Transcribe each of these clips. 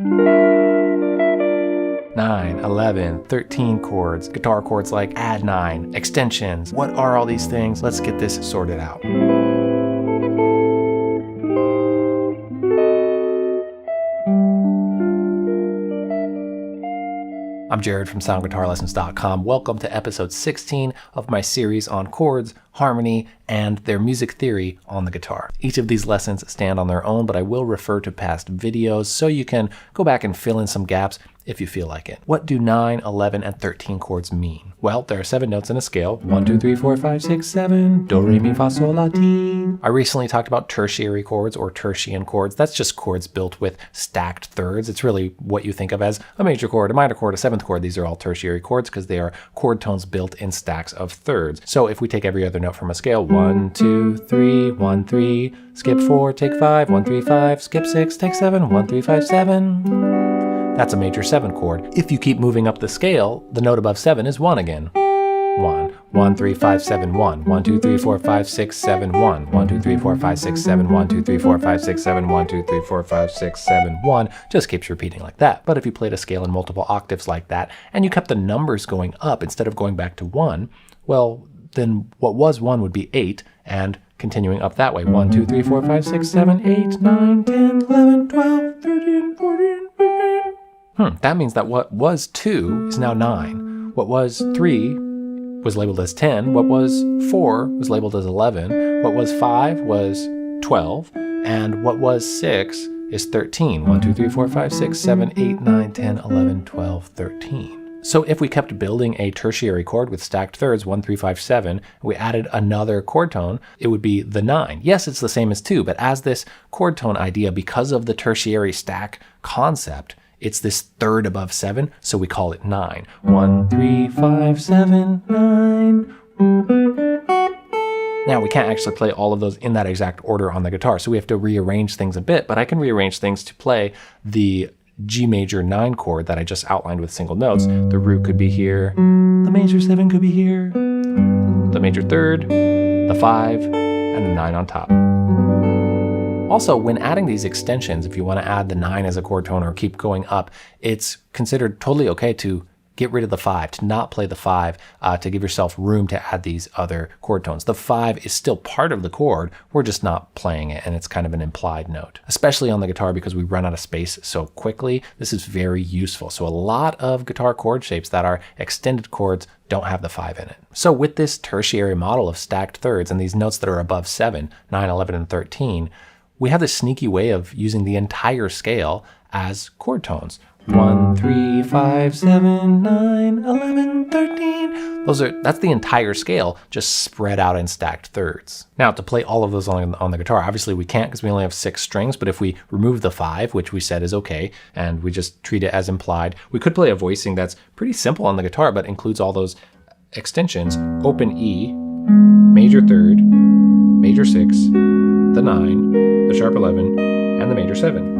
9, 11, 13 chords, guitar chords like add 9, extensions. What are all these things? Let's get this sorted out. I'm Jared from SoundGuitarLessons.com. Welcome to episode 16 of my series on chords, harmony, and their music theory on the guitar. Each of these lessons stand on their own, but I will refer to past videos so you can go back and fill in some gaps if you feel like it. What do 9, 11, and 13 chords mean? Well, there are 7 notes in a scale. 1, 2, 3, 4, 5, 6, 7. Do, re, mi, fa, sol, la, ti. I recently talked about tertiary chords or tertian chords. That's just chords built with stacked thirds. It's really what you think of as a major chord, a minor chord, a 7th chord. These are all tertiary chords because they are chord tones built in stacks of thirds. So if we take every other note from a scale, 1, 2, 3, 1, 3, skip 4, take 5, 1, 3, 5, skip 6, take 7, 1, 3, 5, 7. That's a major 7 chord. If you keep moving up the scale, the note above 7 is 1 again. 1, 1, 3, 5, 7, 1, 1, 2, 3, 4, 5, 6, 7, 1, 1, 2, 3, 4, 5, 6, 7, 1, 2, 3, 4, 5, 6, 7, 1, 2, 3, 4, 5, 6, 7, 1, just keeps repeating like that. But if you played a scale in multiple octaves like that, and you kept the numbers going up instead of going back to 1, well, then what was 1 would be 8, and continuing up that way. 1, 2, 3, 4, 5, 6, 7, 8, 9, 10, 11, 12, 13, 14, 15. That means that what was 2 is now 9. What was 3 was labeled as 10. What was 4 was labeled as 11. What was 5 was 12. And what was 6 is 13. 1, 2, 3, 4, 5, 6, 7, 8, 9, 10, 11, 12, 13. So if we kept building a tertiary chord with stacked thirds, 1, 3, 5, 7, we added another chord tone, it would be the 9. Yes, it's the same as 2, but as this chord tone idea, because of the tertiary stack concept, it's this third above 7, so we call it 9. 1, 3, 5, 7, 9. Now, we can't actually play all of those in that exact order on the guitar, so we have to rearrange things a bit, but I can rearrange things to play the G major 9 chord that I just outlined with single notes. The root could be here, the major 7 could be here, the major 3rd, the 5, and the 9 on top. Also, when adding these extensions, if you want to add the 9 as a chord tone or keep going up, it's considered totally okay to get rid of the 5, to not play the 5, to give yourself room to add these other chord tones. The 5 is still part of the chord, we're just not playing it, and it's kind of an implied note. Especially on the guitar because we run out of space so quickly, this is very useful. So a lot of guitar chord shapes that are extended chords don't have the 5 in it. So with this tertiary model of stacked thirds and these notes that are above 7, 9, 11, and 13, we have this sneaky way of using the entire scale as chord tones. 1, 3, 5, 7, 9, 11, 13. That's the entire scale, just spread out in stacked thirds. Now, to play all of those on the guitar, obviously we can't because we only have 6 strings, but if we remove the 5, which we said is okay, and we just treat it as implied, we could play a voicing that's pretty simple on the guitar, but includes all those extensions. Open E, major 3rd, major 6, the 9, the sharp 11, and the major 7.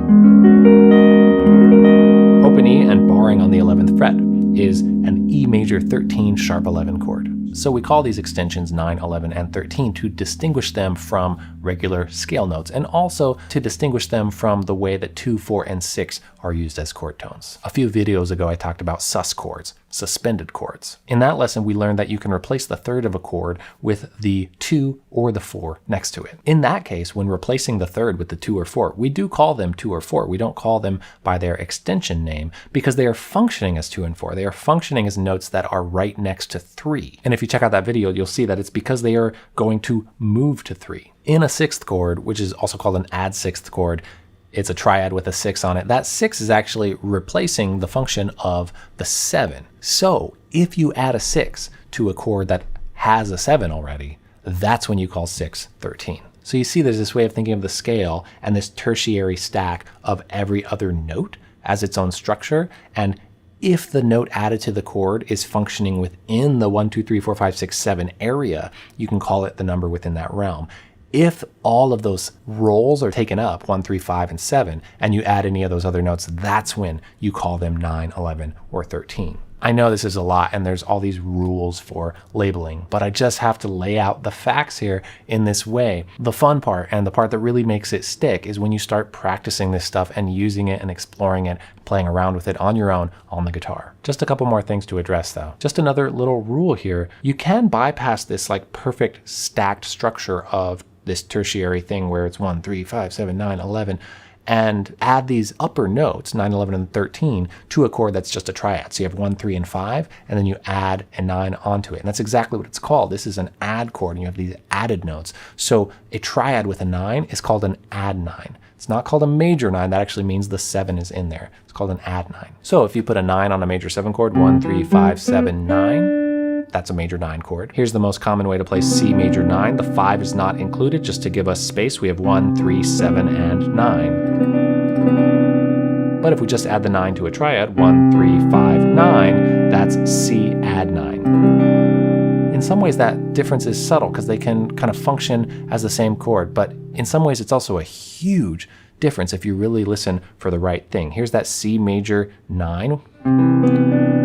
Open E and barring on the 11th fret is an E major 13 sharp 11 chord. So we call these extensions 9, 11, and 13 to distinguish them from regular scale notes and also to distinguish them from the way that 2, 4, and 6 are used as chord tones. A few videos ago I talked about sus chords, suspended chords. In that lesson we learned that you can replace the third of a chord with the 2 or the 4 next to it. In that case, when replacing the third with the 2 or 4, we do call them 2 or 4. We don't call them by their extension name because they are functioning as 2 and 4. They are functioning as notes that are right next to 3. And if you check out that video, you'll see that it's because they are going to move to 3. In a 6th chord, which is also called an add 6th chord, it's a triad with a 6 on it. That 6 is actually replacing the function of the 7. So if you add a 6 to a chord that has a 7 already, that's when you call 6 13. So you see there's this way of thinking of the scale and this tertiary stack of every other note as its own structure. And if the note added to the chord is functioning within the 1, 2, 3, 4, 5, 6, 7 area, you can call it the number within that realm. If all of those rolls are taken up, 1, 3, 5, and 7, and you add any of those other notes, that's when you call them 9, 11, or 13. I know this is a lot and there's all these rules for labeling, but I just have to lay out the facts here in this way. The fun part and the part that really makes it stick is when you start practicing this stuff and using it and exploring it, playing around with it on your own on the guitar. Just a couple more things to address though. Just another little rule here. You can bypass this like perfect stacked structure of this tertiary thing where it's 1, 3, 5, 7, 9, 11, and add these upper notes, 9, 11, and 13, to a chord that's just a triad. So you have 1, 3, and 5, and then you add a 9 onto it. And that's exactly what it's called. This is an add chord, and you have these added notes. So a triad with a 9 is called an add 9. It's not called a major 9. That actually means the 7 is in there. It's called an add 9. So if you put a 9 on a major 7 chord, 1, 3, 5, 7, 9, that's a major 9 chord. Here's the most common way to play C major 9. The 5 is not included. Just to give us space, we have 1, 3, 7, and 9. But if we just add the 9 to a triad, 1, 3, 5, 9, that's C add 9. In some ways that difference is subtle because they can kind of function as the same chord, but in some ways it's also a huge difference if you really listen for the right thing. Here's that C major 9,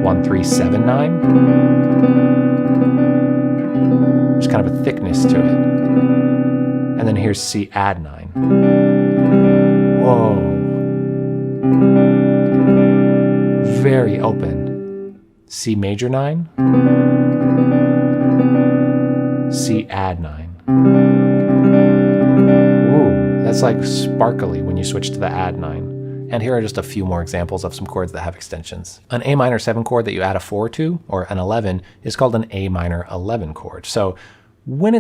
1, 3, 7, 9. There's kind of a thickness to it. And then here's C add 9. Whoa. Very open. C major 9. C add 9. Ooh, that's like sparkly when you switch to the add 9. And here are just a few more examples of some chords that have extensions. An A minor 7 chord that you add a 4 to, or an 11, is called an A minor 11 chord. So when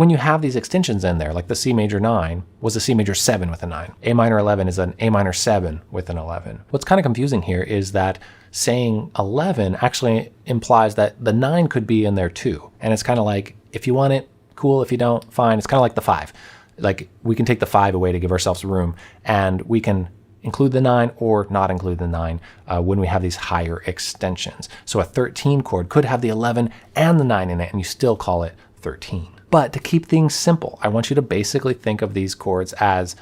you have these extensions in there, like the C major 9 was a C major 7 with a 9. A minor 11 is an A minor 7 with an 11. What's kind of confusing here is that saying 11 actually implies that the 9 could be in there too. And it's kind of like, if you want it, cool. If you don't, fine. It's kind of like the 5. Like we can take the 5 away to give ourselves room, and we can include the 9 or not include the 9 when we have these higher extensions. So a 13 chord could have the 11 and the 9 in it, and you still call it 13. But to keep things simple, I want you to basically think of these chords as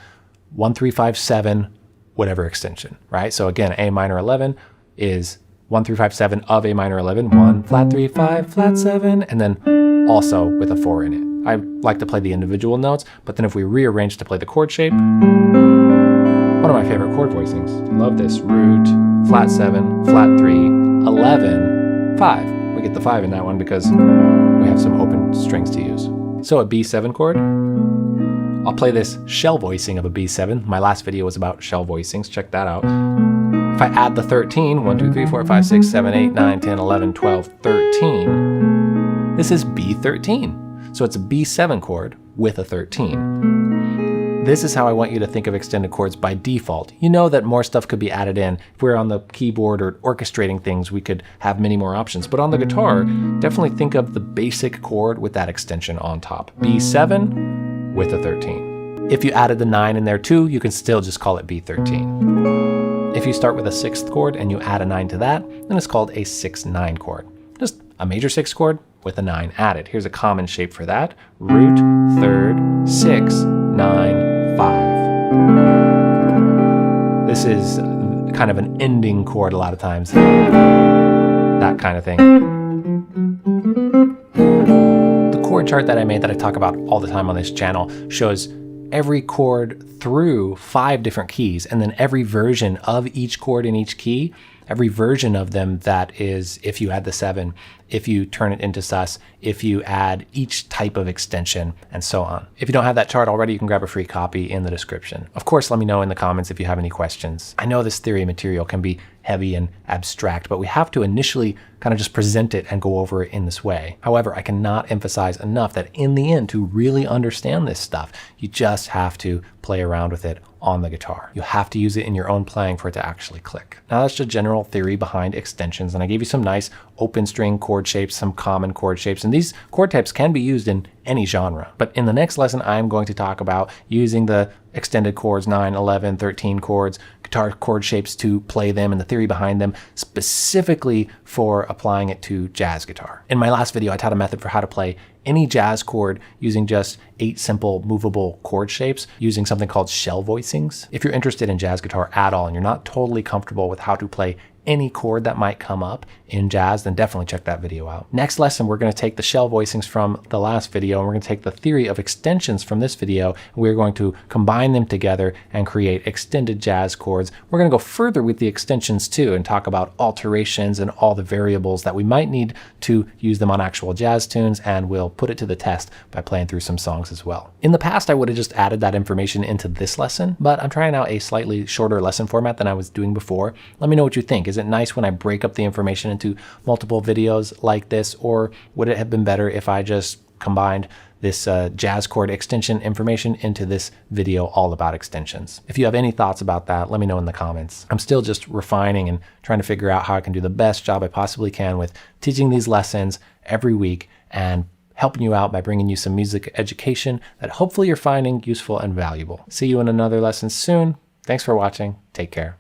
1, 3, 5, 7, whatever extension, right? So again, A minor 11 is 1, 3, 5, 7 of A minor 11, 1, flat 3, 5, flat 7, and then also with a 4 in it. I like to play the individual notes, but then if we rearrange to play the chord shape, one of my favorite chord voicings. Love this. Root, flat 7, flat 3, 11, 5. We get the 5 in that one because we have some open strings to use. So a B7 chord. I'll play this shell voicing of a B7. My last video was about shell voicings. Check that out. If I add the 13, 1, 2, 3, 4, 5, 6, 7, 8, 9, 10, 11, 12, 13, this is B13. So it's a B7 chord with a 13. This is how I want you to think of extended chords by default. You know that more stuff could be added in. If we're on the keyboard or orchestrating things, we could have many more options. But on the guitar, definitely think of the basic chord with that extension on top. B7 with a 13. If you added the 9 in there too, you can still just call it B13. If you start with a 6th chord and you add a 9 to that, then it's called a 6-9 chord. Just a major 6 chord with a 9 added. Here's a common shape for that. Root, 3rd, 6, 9, 5. This is kind of an ending chord a lot of times. That kind of thing. The chord chart that I made that I talk about all the time on this channel shows every chord through 5 different keys, and then every version of each chord in each key, every version of them that is, if you add the 7, if you turn it into sus, if you add each type of extension, and so on. If you don't have that chart already, you can grab a free copy in the description. Of course, let me know in the comments if you have any questions. I know this theory material can be heavy and abstract, but we have to initially kind of just present it and go over it in this way. However, I cannot emphasize enough that in the end, to really understand this stuff, you just have to play around with it on the guitar. You have to use it in your own playing for it to actually click. Now that's just general theory behind extensions, and I gave you some nice open string chord shapes, some common chord shapes, and these chord types can be used in any genre. But in the next lesson, I'm going to talk about using the extended chords, 9, 11, 13 chords, guitar chord shapes to play them and the theory behind them, specifically for applying it to jazz guitar. In my last video, I taught a method for how to play any jazz chord using just 8 simple movable chord shapes using something called shell voicings. If you're interested in jazz guitar at all and you're not totally comfortable with how to play any chord that might come up in jazz, then definitely check that video out. Next lesson, we're going to take the shell voicings from the last video, and we're going to take the theory of extensions from this video, and we're going to combine them together and create extended jazz chords. We're going to go further with the extensions too and talk about alterations and all the variables that we might need to use them on actual jazz tunes, and we'll put it to the test by playing through some songs as well. In the past, I would have just added that information into this lesson, but I'm trying out a slightly shorter lesson format than I was doing before. Let me know what you think. Is it nice when I break up the information into multiple videos like this, or would it have been better if I just combined this jazz chord extension information into this video all about extensions? If you have any thoughts about that, let me know in the comments. I'm still just refining and trying to figure out how I can do the best job I possibly can with teaching these lessons every week and helping you out by bringing you some music education that hopefully you're finding useful and valuable. See you in another lesson soon. Thanks for watching. Take care.